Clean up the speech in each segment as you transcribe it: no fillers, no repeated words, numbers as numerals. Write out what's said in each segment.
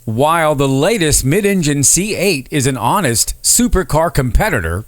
While the latest mid-engine C8 is an honest supercar competitor,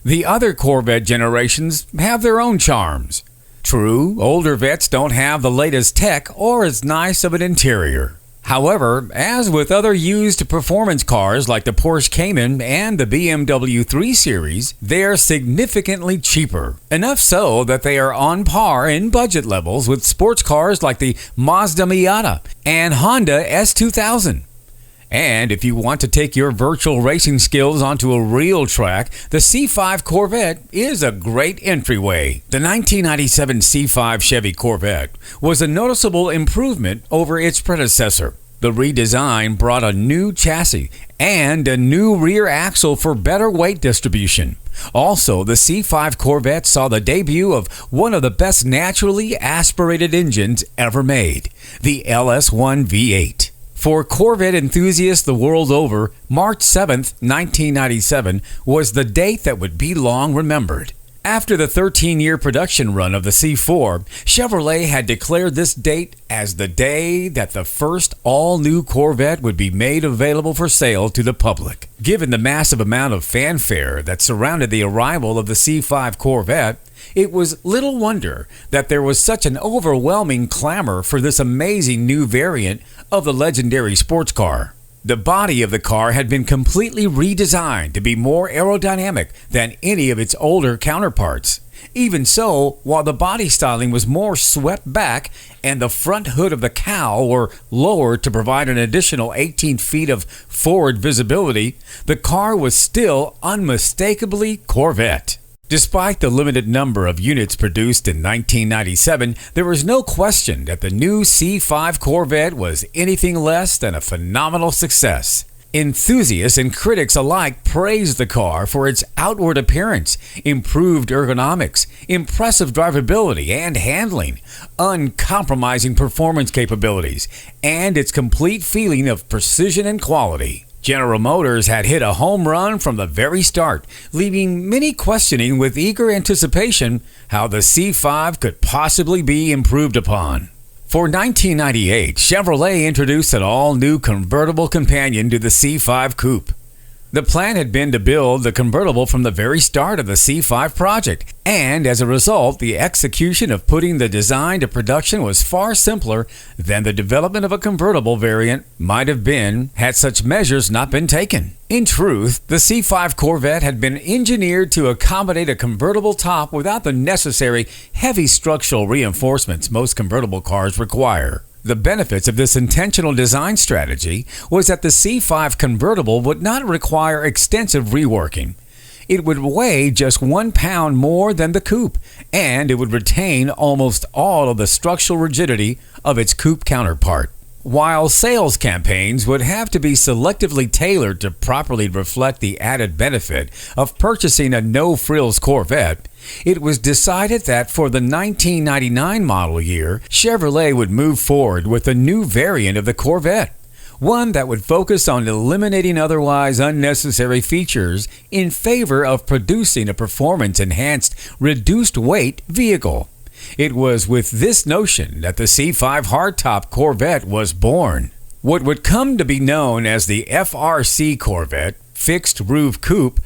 the other Corvette generations have their own charms. True, older vets don't have the latest tech or as nice of an interior. However, as with other used performance cars like the Porsche Cayman and the BMW 3 Series, they are significantly cheaper. Enough so that they are on par in budget levels with sports cars like the Mazda Miata and Honda S2000. And if you want to take your virtual racing skills onto a real track, the C5 Corvette is a great entryway. The 1997 C5 Chevy Corvette was a noticeable improvement over its predecessor. The redesign brought a new chassis and a new rear axle for better weight distribution. Also, the C5 Corvette saw the debut of one of the best naturally aspirated engines ever made, the LS1 V8. For Corvette enthusiasts the world over, March 7, 1997 was the date that would be long remembered. After the 13-year production run of the C4, Chevrolet had declared this date as the day that the first all-new Corvette would be made available for sale to the public. Given the massive amount of fanfare that surrounded the arrival of the C5 Corvette, it was little wonder that there was such an overwhelming clamor for this amazing new variant of the legendary sports car. The body of the car had been completely redesigned to be more aerodynamic than any of its older counterparts. Even so, while the body styling was more swept back and the front hood of the cowl were lowered to provide an additional 18 feet of forward visibility, the car was still unmistakably Corvette. Despite the limited number of units produced in 1997, there was no question that the new C5 Corvette was anything less than a phenomenal success. Enthusiasts and critics alike praised the car for its outward appearance, improved ergonomics, impressive drivability and handling, uncompromising performance capabilities, and its complete feeling of precision and quality. General Motors had hit a home run from the very start, leaving many questioning with eager anticipation how the C5 could possibly be improved upon. For 1998, Chevrolet introduced an all-new convertible companion to the C5 Coupe. The plan had been to build the convertible from the very start of the C5 project, and as a result, the execution of putting the design to production was far simpler than the development of a convertible variant might have been had such measures not been taken. In truth, the C5 Corvette had been engineered to accommodate a convertible top without the necessary heavy structural reinforcements most convertible cars require. The benefits of this intentional design strategy was that the C5 convertible would not require extensive reworking. It would weigh just 1 pound more than the coupe, and it would retain almost all of the structural rigidity of its coupe counterpart. While sales campaigns would have to be selectively tailored to properly reflect the added benefit of purchasing a no-frills Corvette, it was decided that for the 1999 model year, Chevrolet would move forward with a new variant of the Corvette, one that would focus on eliminating otherwise unnecessary features in favor of producing a performance-enhanced, reduced-weight vehicle. It was with this notion that the C5 hardtop Corvette was born. What would come to be known as the FRC Corvette, Fixed Roof Coupe,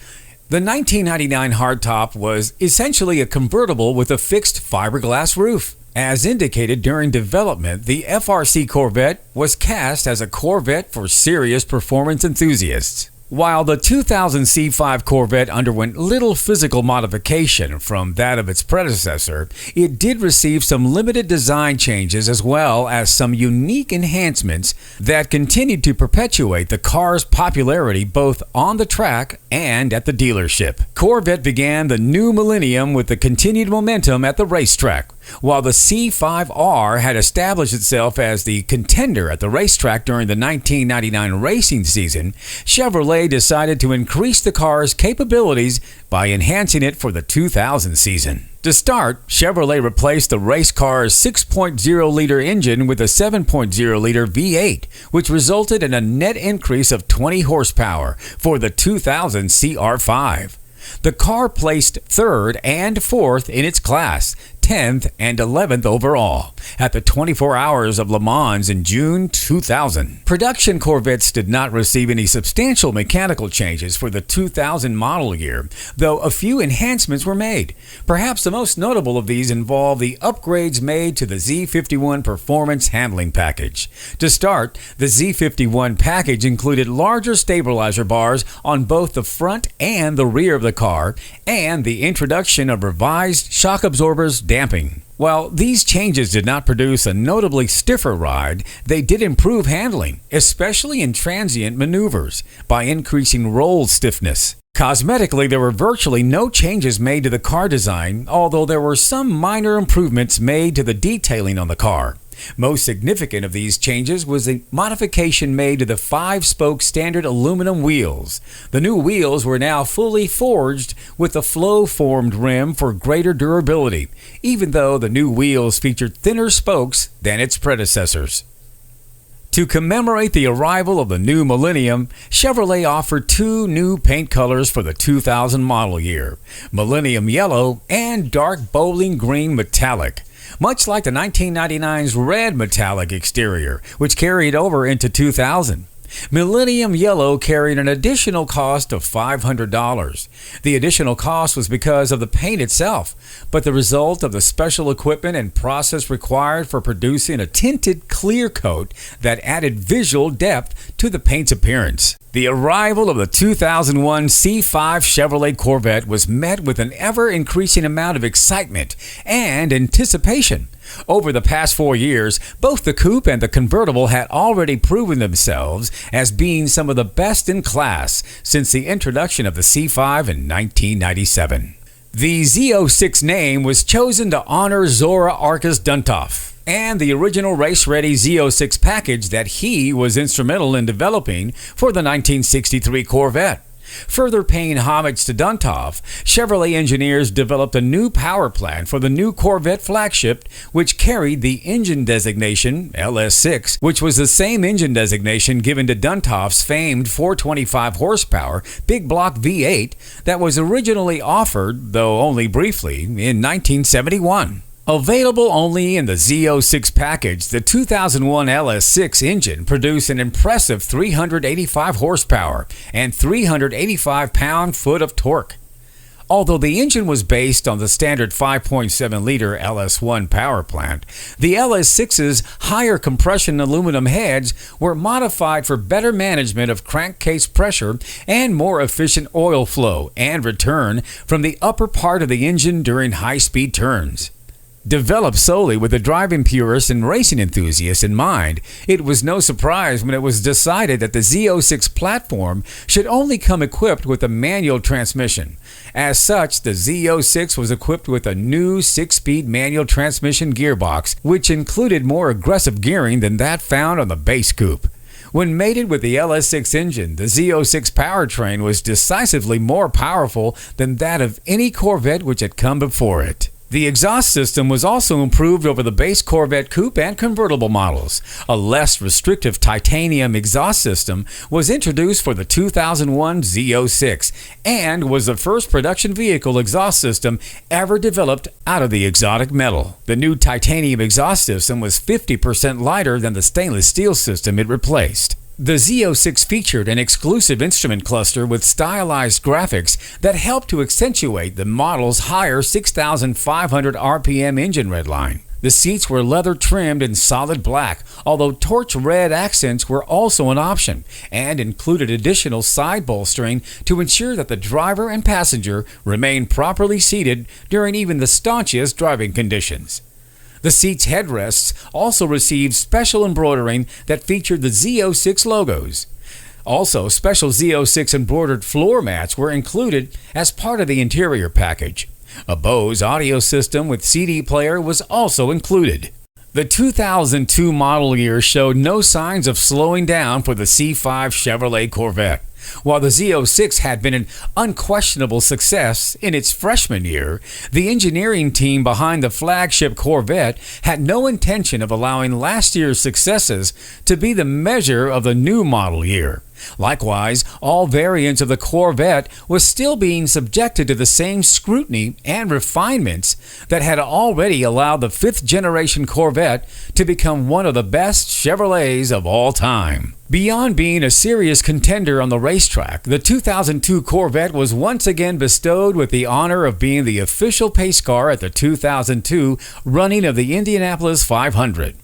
the 1999 hardtop was essentially a convertible with a fixed fiberglass roof. As indicated during development, the FRC Corvette was cast as a Corvette for serious performance enthusiasts. While the 2000 C5 Corvette underwent little physical modification from that of its predecessor, it did receive some limited design changes as well as some unique enhancements that continued to perpetuate the car's popularity both on the track and at the dealership. Corvette began the new millennium with the continued momentum at the racetrack. While the C5R had established itself as the contender at the racetrack during the 1999 racing season, Chevrolet decided to increase the car's capabilities by enhancing it for the 2000 season. To start, Chevrolet replaced the race car's 6.0-liter engine with a 7.0-liter V8, which resulted in a net increase of 20 horsepower for the 2000 CR5. The car placed third and fourth in its class, 10th and 11th overall at the 24 Hours of Le Mans in June 2000. Production Corvettes did not receive any substantial mechanical changes for the 2000 model year, though a few enhancements were made. Perhaps the most notable of these involve the upgrades made to the Z51 Performance Handling Package. To start, the Z51 package included larger stabilizer bars on both the front and the rear of the car, and the introduction of revised shock absorbers damping. While these changes did not produce a notably stiffer ride, they did improve handling, especially in transient maneuvers, by increasing roll stiffness. Cosmetically, there were virtually no changes made to the car design, although there were some minor improvements made to the detailing on the car. Most significant of these changes was the modification made to the 5-spoke standard aluminum wheels. The new wheels were now fully forged with a flow-formed rim for greater durability, even though the new wheels featured thinner spokes than its predecessors. To commemorate the arrival of the new millennium, Chevrolet offered 2 new paint colors for the 2000 model year: Millennium Yellow and Dark Bowling Green Metallic. Much like the 1999's red metallic exterior, which carried over into 2000. Millennium Yellow carried an additional cost of $500. The additional cost was because of the paint itself, but the result of the special equipment and process required for producing a tinted clear coat that added visual depth to the paint's appearance. The arrival of the 2001 C5 Chevrolet Corvette was met with an ever-increasing amount of excitement and anticipation. Over the past 4 years, both the coupe and the convertible had already proven themselves as being some of the best in class since the introduction of the C5 in 1997. The Z06 name was chosen to honor Zora Arkus Duntov and the original race-ready Z06 package that he was instrumental in developing for the 1963 Corvette. Further paying homage to Duntov, Chevrolet engineers developed a new power plant for the new Corvette flagship, which carried the engine designation LS6, which was the same engine designation given to Duntov's famed 425 horsepower big block V8 that was originally offered, though only briefly, in 1971. Available only in the Z06 package, the 2001 LS6 engine produced an impressive 385 horsepower and 385 pound-foot of torque. Although the engine was based on the standard 5.7-liter LS1 power plant, the LS6's higher compression aluminum heads were modified for better management of crankcase pressure and more efficient oil flow and return from the upper part of the engine during high-speed turns. Developed solely with the driving purists and racing enthusiasts in mind, it was no surprise when it was decided that the Z06 platform should only come equipped with a manual transmission. As such, the Z06 was equipped with a new 6-speed manual transmission gearbox, which included more aggressive gearing than that found on the base coupe. When mated with the LS6 engine, the Z06 powertrain was decisively more powerful than that of any Corvette which had come before it. The exhaust system was also improved over the base Corvette coupe and convertible models. A less restrictive titanium exhaust system was introduced for the 2001 Z06 and was the first production vehicle exhaust system ever developed out of the exotic metal. The new titanium exhaust system was 50% lighter than the stainless steel system it replaced. The Z06 featured an exclusive instrument cluster with stylized graphics that helped to accentuate the model's higher 6,500 RPM engine redline. The seats were leather trimmed in solid black, although torch red accents were also an option, and included additional side bolstering to ensure that the driver and passenger remained properly seated during even the staunchest driving conditions. The seat's headrests also received special embroidering that featured the Z06 logos. Also, special Z06 embroidered floor mats were included as part of the interior package. A Bose audio system with CD player was also included. The 2002 model year showed no signs of slowing down for the C5 Chevrolet Corvette. While the Z06 had been an unquestionable success in its freshman year, the engineering team behind the flagship Corvette had no intention of allowing last year's successes to be the measure of the new model year. Likewise, all variants of the Corvette was still being subjected to the same scrutiny and refinements that had already allowed the fifth-generation Corvette to become one of the best Chevrolets of all time. Beyond being a serious contender on the racetrack, the 2002 Corvette was once again bestowed with the honor of being the official pace car at the 2002 running of the Indianapolis 500.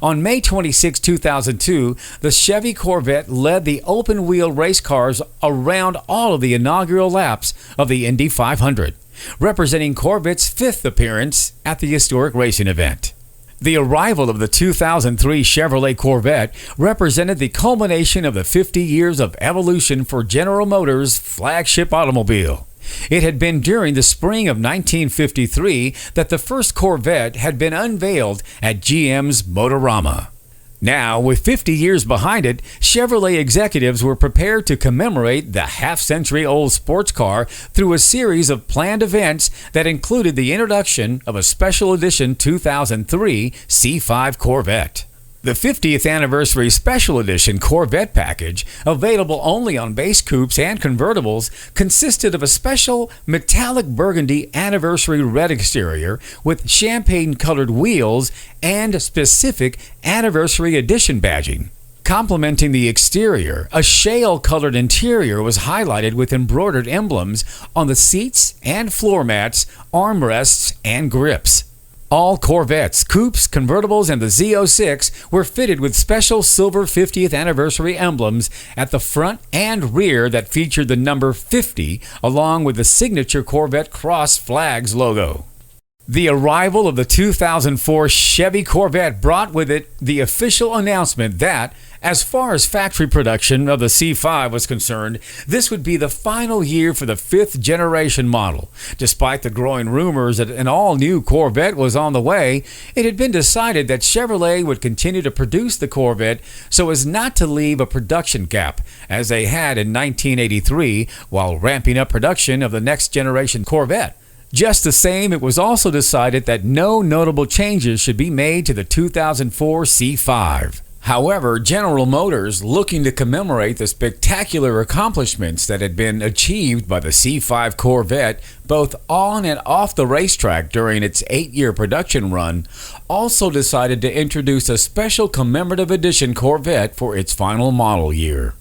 On May 26, 2002, the Chevy Corvette led the open-wheel race cars around all of the inaugural laps of the Indy 500, representing Corvette's fifth appearance at the historic racing event. The arrival of the 2003 Chevrolet Corvette represented the culmination of the 50 years of evolution for General Motors' flagship automobile. It had been during the spring of 1953 that the first Corvette had been unveiled at GM's Motorama. Now, with 50 years behind it, Chevrolet executives were prepared to commemorate the half-century-old sports car through a series of planned events that included the introduction of a special edition 2003 C5 Corvette. The 50th Anniversary Special Edition Corvette package, available only on base coupes and convertibles, consisted of a special metallic burgundy anniversary red exterior with champagne-colored wheels and specific Anniversary Edition badging. Complementing the exterior, a shale-colored interior was highlighted with embroidered emblems on the seats and floor mats, armrests, and grips. All Corvettes, coupes, convertibles, and the Z06 were fitted with special silver 50th anniversary emblems at the front and rear that featured the number 50 along with the signature Corvette Cross Flags logo. The arrival of the 2004 Chevy Corvette brought with it the official announcement that, as far as factory production of the C5 was concerned, this would be the final year for the fifth-generation model. Despite the growing rumors that an all-new Corvette was on the way, it had been decided that Chevrolet would continue to produce the Corvette so as not to leave a production gap, as they had in 1983 while ramping up production of the next-generation Corvette. Just the same, it was also decided that no notable changes should be made to the 2004 C5. However, General Motors, looking to commemorate the spectacular accomplishments that had been achieved by the C5 Corvette both on and off the racetrack during its 8-year production run, also decided to introduce a special commemorative edition Corvette for its final model year.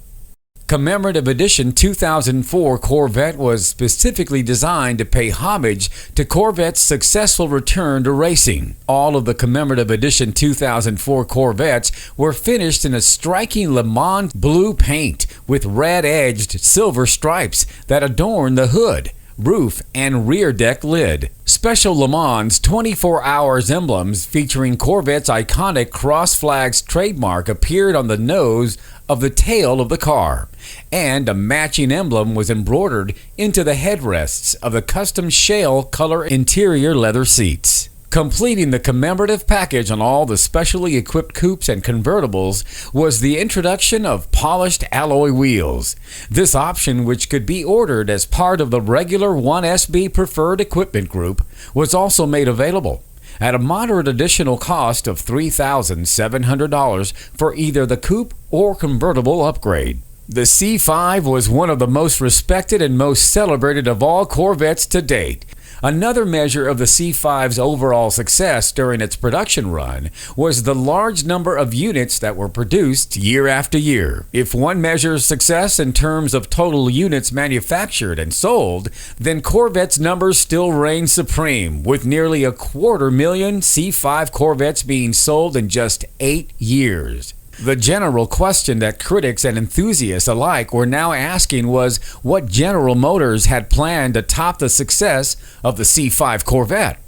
Commemorative Edition 2004 Corvette was specifically designed to pay homage to Corvette's successful return to racing. All of the Commemorative Edition 2004 Corvettes were finished in a striking Le Mans blue paint with red-edged silver stripes that adorn the hood, roof, and rear deck lid. Special Le Mans 24 Hours emblems featuring Corvette's iconic Cross Flags trademark appeared on the nose of the tail of the car, and a matching emblem was embroidered into the headrests of the custom shale color interior leather seats. Completing the commemorative package on all the specially equipped coupes and convertibles was the introduction of polished alloy wheels. This option, which could be ordered as part of the regular 1SB preferred equipment group, was also made available at a moderate additional cost of $3,700 for either the coupe or convertible upgrade. The C5 was one of the most respected and most celebrated of all Corvettes to date. Another measure of the C5's overall success during its production run was the large number of units that were produced year after year. If one measures success in terms of total units manufactured and sold, then Corvette's numbers still reign supreme, with nearly 250,000 C5 Corvettes being sold in just 8 years. The general question that critics and enthusiasts alike were now asking was what General Motors had planned to top the success of the C5 Corvette.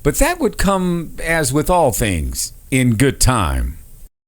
But that would come, as with all things, in good time.